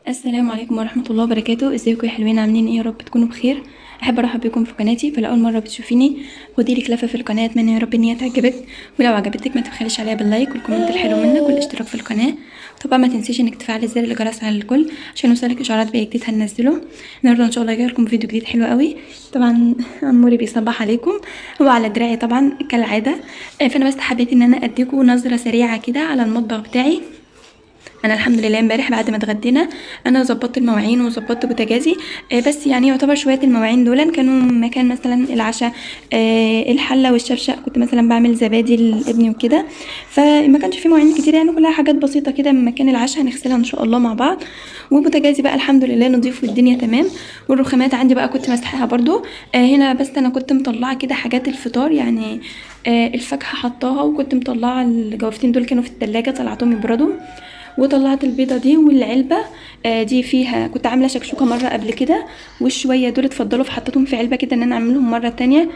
السلام عليكم ورحمة الله وبركاته. ازيكم يا حلوين؟ عاملين ايه؟ يا رب تكونوا بخير. احب ارحب بكم في قناتي. فلأول مرة بتشوفيني خدي لك لفة في القناة، اتمنى يا رب ان هي تعجبك، ولو عجبتك ما تبخليش عليها باللايك والكومنت الحلو منك والاشتراك في القناة. طبعا ما تنسيش انك تفعلي زر الجرس على الكل عشان يوصلك اشعارات باي جديد هننزله. النهارده ان شاء الله جاي لكم فيديو جديد حلو قوي. طبعا عموري بيصبح عليكم، هو على دراعي طبعا كالعادة. فانا بس حبيت ان انا اديكم نظرة سريعة كده على المطبخ بتاعي. انا الحمد لله امبارح بعد ما اتغدينا انا ظبطت المواعين وظبطت بوتاجازي. بس يعني يعتبر شويه المواعين دول كانوا مكان مثلا العشاء. الحله والشفشق كنت مثلا بعمل زبادي لابني وكده، فما كانش في مواعين كتير، يعني كلها حاجات بسيطه كده من مكان العشاء هنغسلها ان شاء الله مع بعض. وبوتاجازي بقى الحمد لله نضيف والدنيا تمام. والرخامات عندي بقى كنت مسحها برضو. هنا بس انا كنت مطلعه كده حاجات الفطار يعني. الفاكهه حطاها، وكنت مطلعه الجوافين دول كانوا في التلاجة طلعتهم يبردوا. وطلعت البيضه دي والعلبه. دي فيها كنت عامله شكشوكه مره قبل كده، والشويه دول اتفضلوا فحطيتهم في علبه كده ان انا اعملهم مره تانية.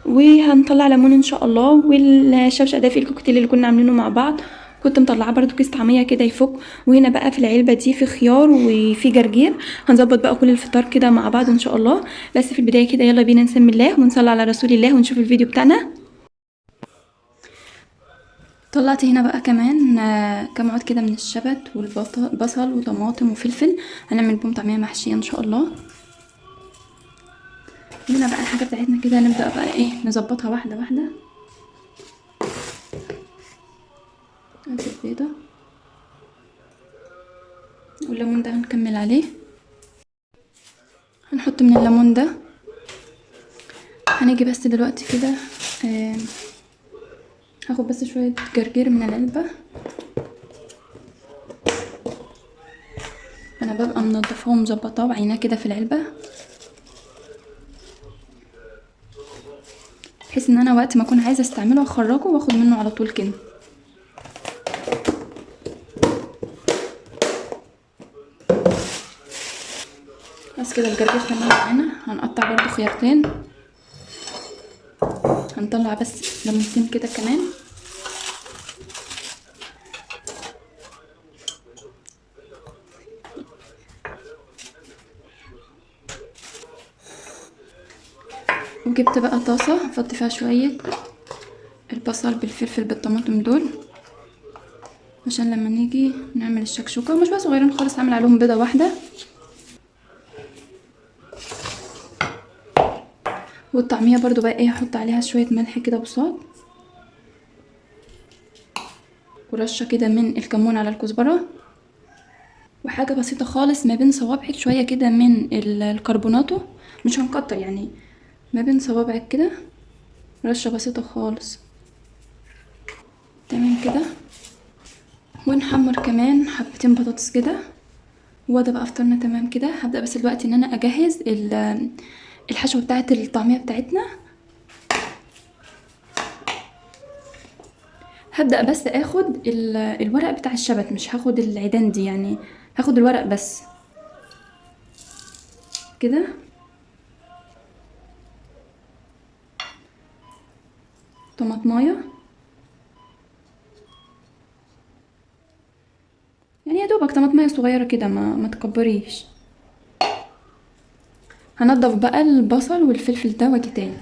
وهنطلع ليمون ان شاء الله، والشبشق ده في الكوكتيل اللي كنا عاملينه مع بعض. كنت مطلعه برضو كيس طعميه كده يفك. وهنا بقى في العلبه دي في خيار وفي جرجير. هنظبط بقى كل الفطار كده مع بعض ان شاء الله. بس في البدايه كده يلا بينا نسمي الله ونصلي على رسول الله ونشوف الفيديو بتاعنا. طلعت هنا بقى كمان كام عود كده من الشبت والبصل وطماطم وفلفل، هنعمل بهم طعميه محشيه ان شاء الله. هنا بقى الحاجه بتاعتنا كده نبدا بقى ايه نظبطها واحده واحده. ادي البيضه والليمون ده هنكمل عليه. هنحط من الليمون ده. هنيجي بس دلوقتي كده هاخد بس شويه جرجير من العلبه. انا ببقى منضفاه ومظبطاه وعيناه كده في العلبه، بحيث ان انا وقت ما اكون عايزه استعمله اخرجه واخد منه على طول كده. بس كده الجرجير تمام معانا. هنقطع برضو خيارتين، هنطلع بس ليمونتين كده كمان. وجبت بقى طاسه هحط فيها شويه البصل بالفلفل بالطماطم دول عشان لما نيجي نعمل الشكشوكه، مش بقى صغيرين خالص، هعمل عليهم بيضه واحده. والطعميه برضو بقى ايه هحط عليها شويه ملح كده بصوت، ورشه كده من الكمون على الكزبره، وحاجه بسيطه خالص ما بين صوابعك شويه كده من الكربوناتو، مش هنكتر يعني، ما بين صوابعك كده رشه بسيطه خالص. تمام كده. ونحمر كمان حبتين بطاطس كده. هو ده بقى فطرنا تمام كده. هبدأ بس دلوقتي ان انا اجهز الحشوة بتاعه الطعمية بتاعتنا. هبدأ بس اخد الورق بتاع الشبت، مش هاخد العيدان دي يعني، هاخد الورق بس كده. طماطمايه يعني يا دوبك طماطمايه صغيرة كده، ما تكبريش. هنضف بقى البصل والفلفل ده واجي تاني.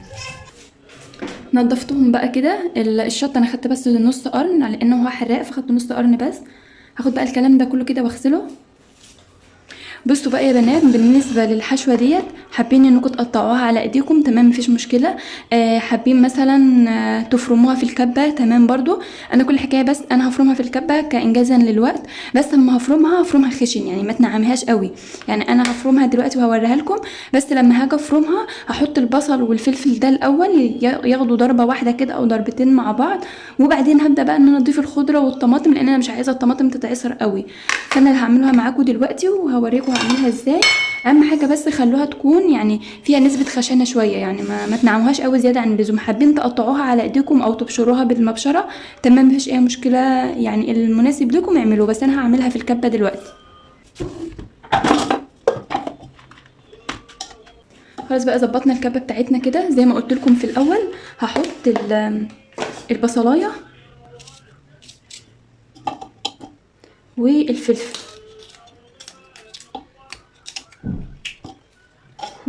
نضفتهم بقى كده. الشطه انا خدت بس نص قرن على انه هو حراق فخدت نص قرن بس. هاخد بقى الكلام ده كله كده واغسله. بصوا بقى يا بنات، بالنسبه للحشوه ديت حابين انكم تقطعوها على ايديكم تمام مفيش مشكله. حابين مثلا تفرموها في الكبه تمام برضو. انا كل حكايه بس انا هفرمها في الكبه كانجازا للوقت، بس لما هفرمها خشن يعني ما تنعمهاش قوي. يعني انا هفرمها دلوقتي وهوريها لكم، بس لما هاجي افرمها هحط البصل والفلفل ده الاول ياخدوا ضربه واحده كده او ضربتين مع بعض، وبعدين هبدا بقى ان انا اضيف الخضره والطماطم لان انا مش عايزه الطماطم تتعصر قوي. فانا اللي هعملها معاكم دلوقتي وهوريكم هعملها ازاي. اهم حاجه بس خلوها تكون يعني فيها نسبه خشنه شويه، يعني ما تنعموهاش قوي زياده عن اللزوم. حابين تقطعوها على ايديكم او تبشروها بالمبشره تمام مفيش اي مشكله، يعني المناسب لكم اعملوه، بس انا هعملها في الكبه دلوقتي. خلاص بقى ظبطنا الكبه بتاعتنا كده زي ما قلت لكم في الاول. هحط البصلايه والفلفل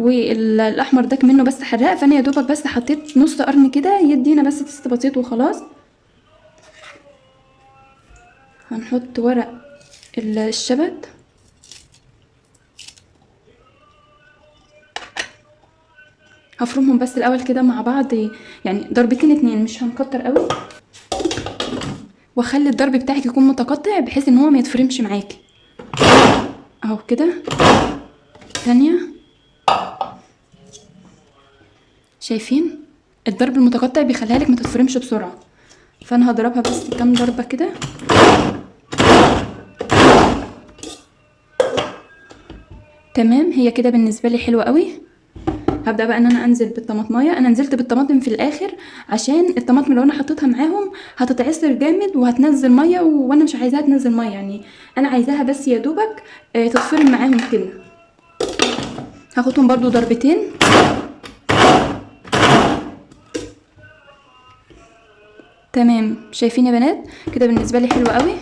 والاحمر ده منه بس حراق، فانا يا دوبك بس حطيت نص قرن كده يدينا بس تست بسيط وخلاص. هنحط ورق الشبت، هفرمهم بس الاول كده مع بعض، يعني ضربتين اتنين، مش هنكتر قوي، واخلي الضرب بتاعك يكون متقطع بحيث ان هو ما يتفرمش معاكي اهو كده. تانية، شايفين الضرب المتقطع بيخليها لك ما تتفرمش بسرعه، فانا هضربها بس كام ضربه كده. تمام، هي كده بالنسبه لي حلوه قوي. هبدا بقى ان انا انزل بالطماطمايه. انا نزلت بالطماطم في الاخر عشان الطماطم لو انا حطيتها معاهم هتتعصر جامد وهتنزل ميه، وانا مش عايزاها تنزل ميه، يعني انا عايزاها بس يا دوبك تتفرم معاهم كده. هاخدهم برضو ضربتين. تمام، شايفين يا بنات كده بالنسبه لي حلوه قوي.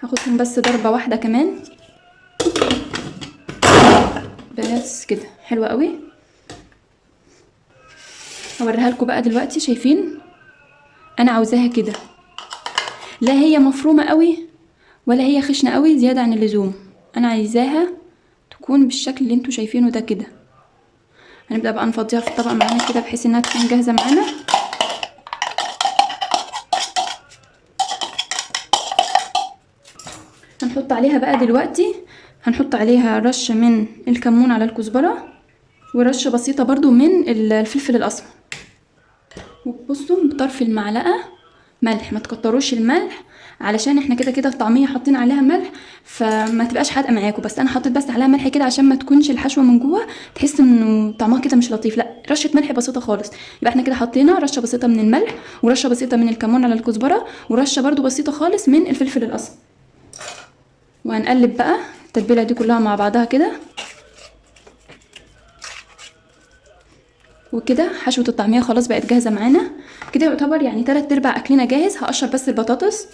هاخدهم بس ضربه واحده كمان بس كده، حلوه قوي. هوريها لكم بقى دلوقتي. شايفين انا عاوزاها كده، لا هي مفرومه قوي ولا هي خشنه قوي زياده عن اللزوم، انا عايزاها تكون بالشكل اللي انتوا شايفينه ده كده. هنبدا بقى نفضيها في الطبق معانا كده بحيث انها تكون جاهزه معانا. هنحط عليها بقى دلوقتي، هنحط عليها رشه من الكمون على الكزبره، ورشه بسيطه برضو من الفلفل الاسمر، وبصوا بطرف المعلقه ملح، ما تكتروش الملح علشان احنا كده كده الطعميه حاطين عليها ملح فما تبقاش حادقه معاكم، بس انا حطيت بس عليها ملح كده عشان ما تكونش الحشوه من جوه تحس انه طعمها كده مش لطيف، لا رشه ملح بسيطه خالص. يبقى احنا كده حطينا رشه بسيطه من الملح، ورشه بسيطه من الكمون على الكزبره، ورشه برضو بسيطه خالص من الفلفل الاسمر، وهنقلب بقى التتبيله دي كلها مع بعضها كده. وكده حشوه الطعميه خلاص بقت جاهزه معانا كده، يعتبر يعني 3/4 اكلنا جاهز. هقشر بس البطاطس.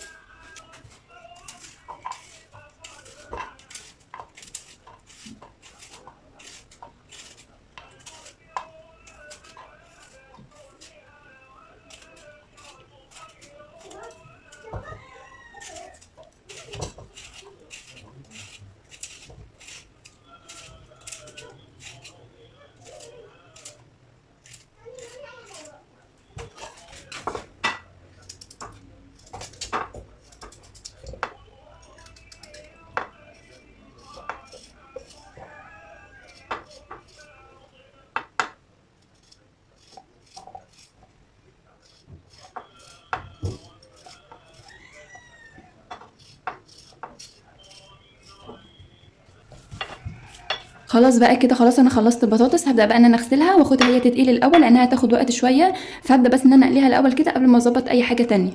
خلاص بقى كده، خلاص انا خلصت البطاطس. هبدا بقى ان انا اغسلها واخدها هي تتقلي الاول لانها هتاخد وقت شويه، فهبدا بس ان انا اقليها الاول كده قبل ما اظبط اي حاجه تانية.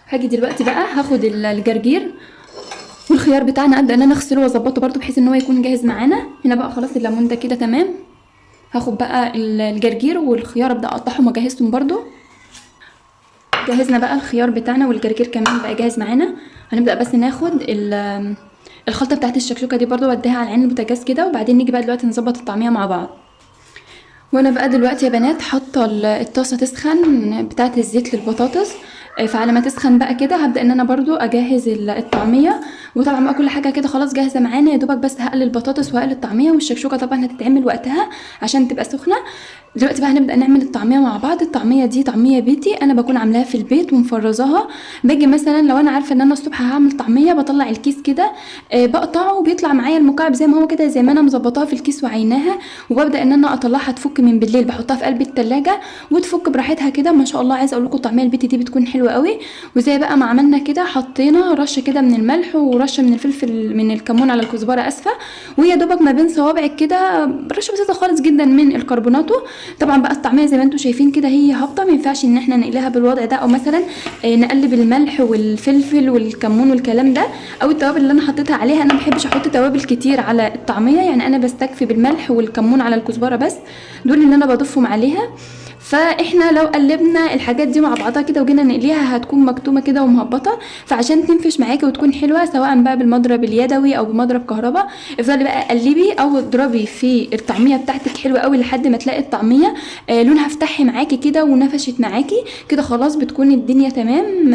هاجي دلوقتي بقى هاخد الجرجير والخيار بتاعنا، ابدا ان انا اغسله واظبطه برده بحيث ان هو يكون جاهز معانا. هنا بقى خلاص الليمون ده كده تمام. هاخد بقى الجرجير والخيار ابدا اقطعهم واجهزهم برده. جهزنا بقى الخيار بتاعنا والجرجير كمان بقى جاهز معانا. هنبدا بس ناخد الخلطه بتاعت الشكشوكه دي برده واديها على عين البوتاجاز كده، وبعدين نيجي بقى دلوقتي نظبط الطعميه مع بعض. وانا بقى دلوقتي يا بنات حاطه الطاسه تسخن بتاعت الزيت للبطاطس، فعلى ما تسخن بقى كده هبدا ان انا برضو اجهز الطعميه. وطبعا بقى كل حاجه كده خلاص جاهزه معانا، يا دوبك بس هقلي البطاطس وهقلي الطعميه، والشكشوكه طبعا هتتعمل وقتها عشان تبقى سخنه. دلوقتي بقى هنبدا نعمل الطعميه مع بعض. الطعميه دي طعميه بيتي انا بكون عاملاها في البيت ومفرزاها. باجي مثلا لو انا عارفه ان انا الصبح هعمل طعميه بطلع الكيس كده بقطعه وبيطلع معايا المكعب زي ما هو كده، زي ما انا مظبطاها في الكيس وعيناها، وببدا ان انا اطلعها تفك من بالليل، بحطها في قلب التلاجة وتفك براحتها كده ما شاء الله. عايزه اقول لكم الطعميه البيتي دي بتكون حلوه قوي. وزي بقى ما عملنا كده حطينا رشه كده من الملح ورشه من الفلفل من الكمون على الكزبره اسفه، ويا دوبك ما بين صوابعك كده رشه بسيطه خالص جدا من الكربوناتو. طبعا بقى الطعميه زي ما انتم شايفين كده هي هابطه، ما ينفعش ان احنا نقليها بالوضع ده، او مثلا نقلب الملح والفلفل والكمون والكلام ده، او التوابل اللي انا حطيتها عليها. انا ما بحبش احط توابل كتير على الطعميه، يعني انا بستكفي بالملح والكمون على الكزبره بس، دول اللي انا بضيفهم عليها. فاحنا لو قلبنا الحاجات دي مع بعضها كده وجينا نقليها هتكون مكتومه كده ومهبطه. فعشان تنفش معاكي وتكون حلوه سواء بقى بالمضرب اليدوي او بمضرب كهرباء، افضلي بقى قلبي او اضربي في الطعميه بتاعتك حلوه قوي لحد ما تلاقي الطعميه لونها فتحي معاكي كده ونفشت معاكي كده، خلاص بتكون الدنيا تمام.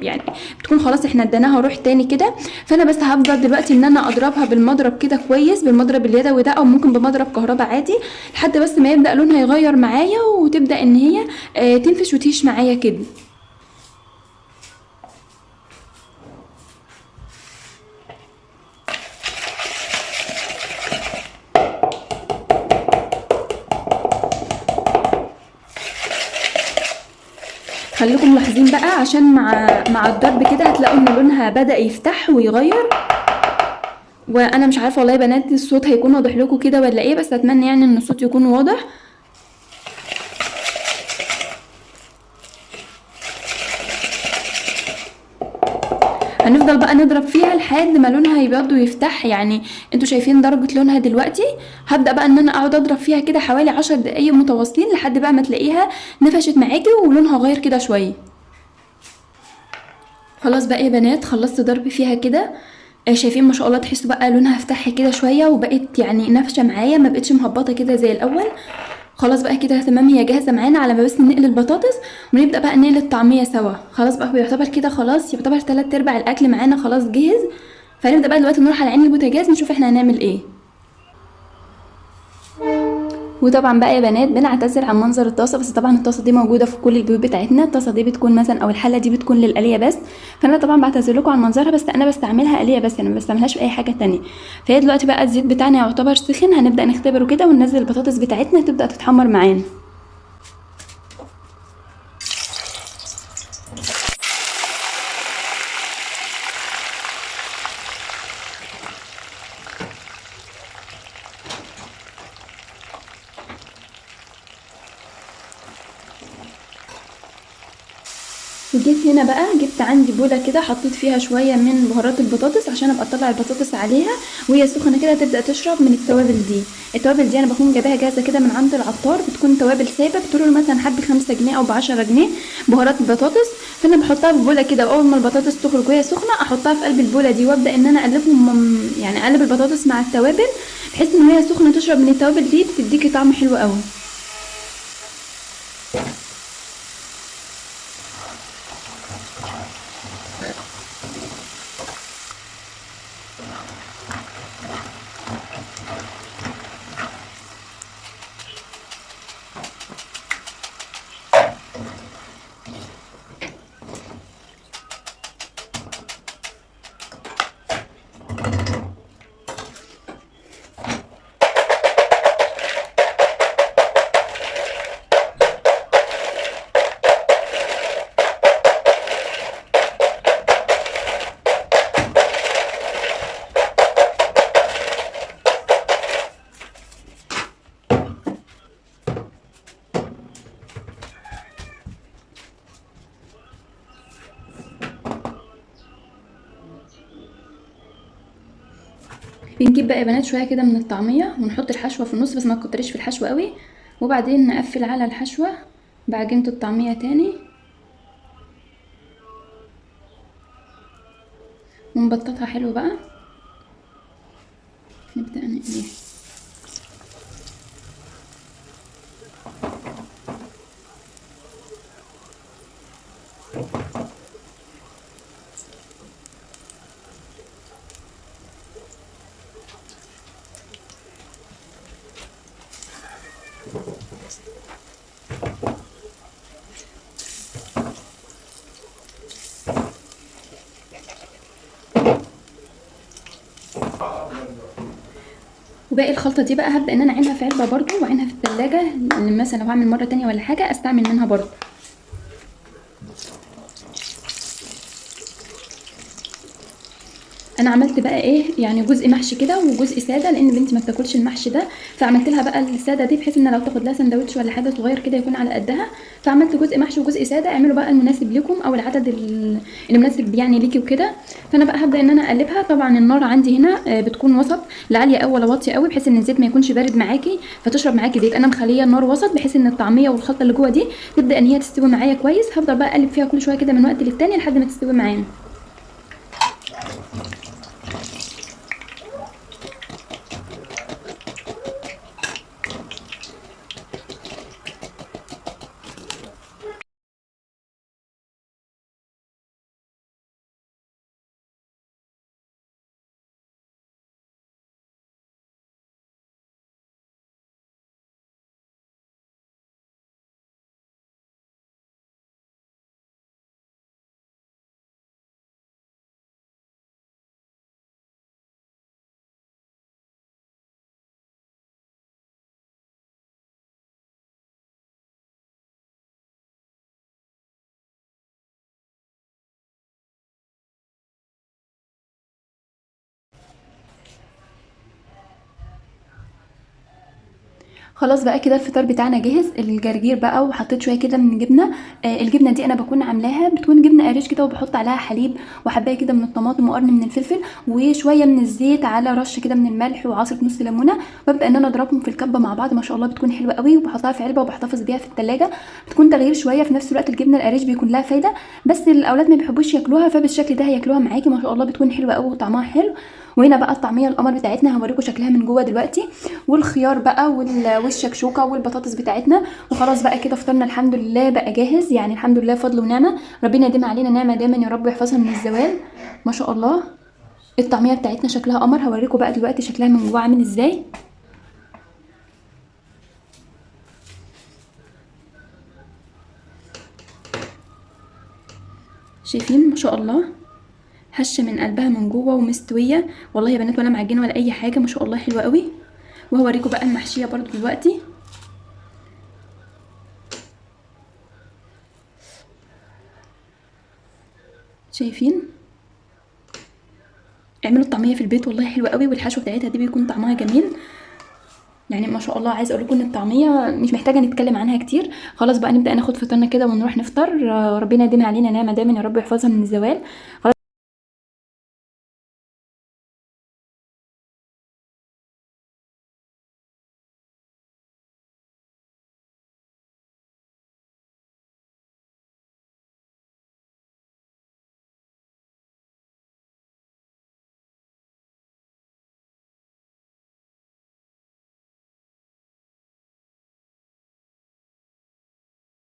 يعني بتكون خلاص احنا اديناها روح تاني كده. فانا بس هفضل دلوقتي ان انا اضربها بالمضرب كده كويس، بالمضرب اليدوي ده او ممكن بمضرب كهرباء عادي، لحد بس ما يبدا لونها يغير معايا وتبدا ان هي تنفش وتهش معايا كده. خليكم ملاحظين بقى عشان مع الضرب كده هتلاقوا ان لونها بدأ يفتح ويغير. وانا مش عارفه والله يا بنات الصوت هيكون واضح لكم كده ولا ايه، بس اتمنى يعني ان الصوت يكون واضح. هنفضل بقى نضرب فيها لحد ما لونها يبيض ويفتح. يعني انتوا شايفين درجه لونها دلوقتي. هبدا بقى ان انا اقعد اضرب فيها كده حوالي 10 دقايق متواصلين لحد بقى ما تلاقيها نفشت معاكي ولونها غير كده شويه. خلاص بقى يا بنات خلصت ضرب فيها كده. شايفين ما شاء الله، تحسوا بقى لونها فتح كده شويه وبقت يعني نافشه معايا، ما بقتش مهبطه كده زي الاول. خلاص بقى كده تمام، هي جاهزه معانا على ما بس نقلي البطاطس ونبدا بقى نقلي الطعميه سوا. خلاص بقى بيعتبر كده خلاص، يعتبر 3/4 الاكل معانا خلاص جهز. فنبدا بقى دلوقتي نروح على عين البوتاجاز نشوف احنا هنعمل ايه. وطبعا بقى يا بنات بنعتذر عن منظر الطاسه، بس طبعا الطاسه دي موجوده في كل البيوت بتاعتنا. الطاسه دي بتكون مثلا او الحله دي بتكون للقليه بس، فانا طبعا بعتذر لكم عن منظرها، بس انا بستعملها قليه بس، انا ما بستعملهاش في اي حاجه تانية. فهي دلوقتي بقى الزيت بتاعنا يعتبر سخن، هنبدا نختبره كده وننزل البطاطس بتاعتنا تبدا تتحمر معانا. وجيت هنا بقى جبت عندي بوله كده حطيت فيها شويه من بهارات البطاطس عشان ابقى اطلع البطاطس عليها وهي سخنه كده تبدا تشرب من التوابل دي. التوابل دي انا بكون جايباها جاهزه كده من عند العطار، بتكون توابل سايبه بتقول مثلا حد 5 جنيه او ب10 جنيه بهارات البطاطس. فانا بحطها في بوله كده، واول ما البطاطس تخرج وهي سخنه احطها في قلب البوله دي وابدا ان انا اقلبهم، يعني اقلب البطاطس مع التوابل بحيث ان هي سخنه تشرب من التوابل دي، بتديكي طعم حلو قوي. بنجيب بقى يا بنات شويه كده من الطعميه ونحط الحشوه في النص، بس ما تكتريش في الحشوه قوي، وبعدين نقفل على الحشوه بعجينه الطعميه تاني ونبططها حلو بقى. نبدا نقليها. وباقي الخلطه دي بقى هبدا ان انا اعينها في علبه برضو واعينها في التلاجة، مثلا لو هعمل مره تانية ولا حاجه استعمل منها برضو. انا عملت بقى ايه يعني جزء محشي كده وجزء ساده، لان بنتي ما بتاكلش المحشي ده، فعملت لها بقى الساده دي بحيث ان لو تاخد لها سندوتش ولا حاجه صغير كده يكون على قدها. فعملت جزء محشي وجزء ساده، اعملوا بقى المناسب لكم او العدد المناسب يعني ليكي وكده. فانا بقى هبدا ان انا اقلبها. طبعا النار عندي هنا بتكون وسط، لا عاليه قوي ولا واطيه قوي، بحيث ان الزيت ما يكونش بارد معاكي فتشرب معاكي زيت. انا مخليه النار وسط بحيث ان الطعميه والخلطه اللي جوه دي تبدا ان هي تستوي معايا كويس. هفضل بقى اقلب فيها كل شويه كده من وقت للتاني لحد ما تستوي معانا. خلاص بقى كده الفطار بتاعنا جاهز. الجرجير بقى وحطيت شويه كده من الجبنه. الجبنه دي انا بكون عاملاها بتكون جبنه قريش كده، وبحط عليها حليب وحبايه كده من الطماطم وقرن من الفلفل وشويه من الزيت على رشه كده من الملح وعصره نص ليمونه. ببدا ان انا اضربهم في الكبه مع بعض، ما شاء الله بتكون حلوه قوي، وبحطها في علبه وبحتفظ بيها في التلاجة. بتكون تغيير شويه، في نفس الوقت الجبنه القريش بيكون لها فايده، بس الاولاد ما بيحبوش ياكلوها، فبالشكل ده هياكلوها معاكي ما شاء الله بتكون حلوه قوي وطعمها حلو. وهنا بقى الطعميه القمر بتاعتنا هوريكم شكلها من جوه دلوقتي، والخيار بقى والشكشوكه والبطاطس بتاعتنا. وخلاص بقى كده فطرنا الحمد لله بقى جاهز، يعني الحمد لله فضل ونعمه، ربنا يديم علينا نعمه دايما يا رب ويحفظها من الزوال. ما شاء الله الطعميه بتاعتنا شكلها قمر. هوريكم بقى دلوقتي شكلها من جوه عامل ازاي. شايفين ما شاء الله هشه من قلبها من جوه ومستويه، والله يا بنات ولا معجنه ولا اي حاجه، ما شاء الله حلوه قوي. وهوريكم بقى المحشيه برضو دلوقتي. شايفين اعملوا الطعميه في البيت والله حلوه قوي، والحشوه بتاعتها دي بيكون طعمها جميل يعني ما شاء الله. عايز اقول لكم ان الطعميه مش محتاجه نتكلم عنها كتير. خلاص بقى نبدا ناخد فطارنا كده ونروح نفطر. ربنا يديم علينا نعمه دايما يا رب ويحفظها من الزوال. خلاص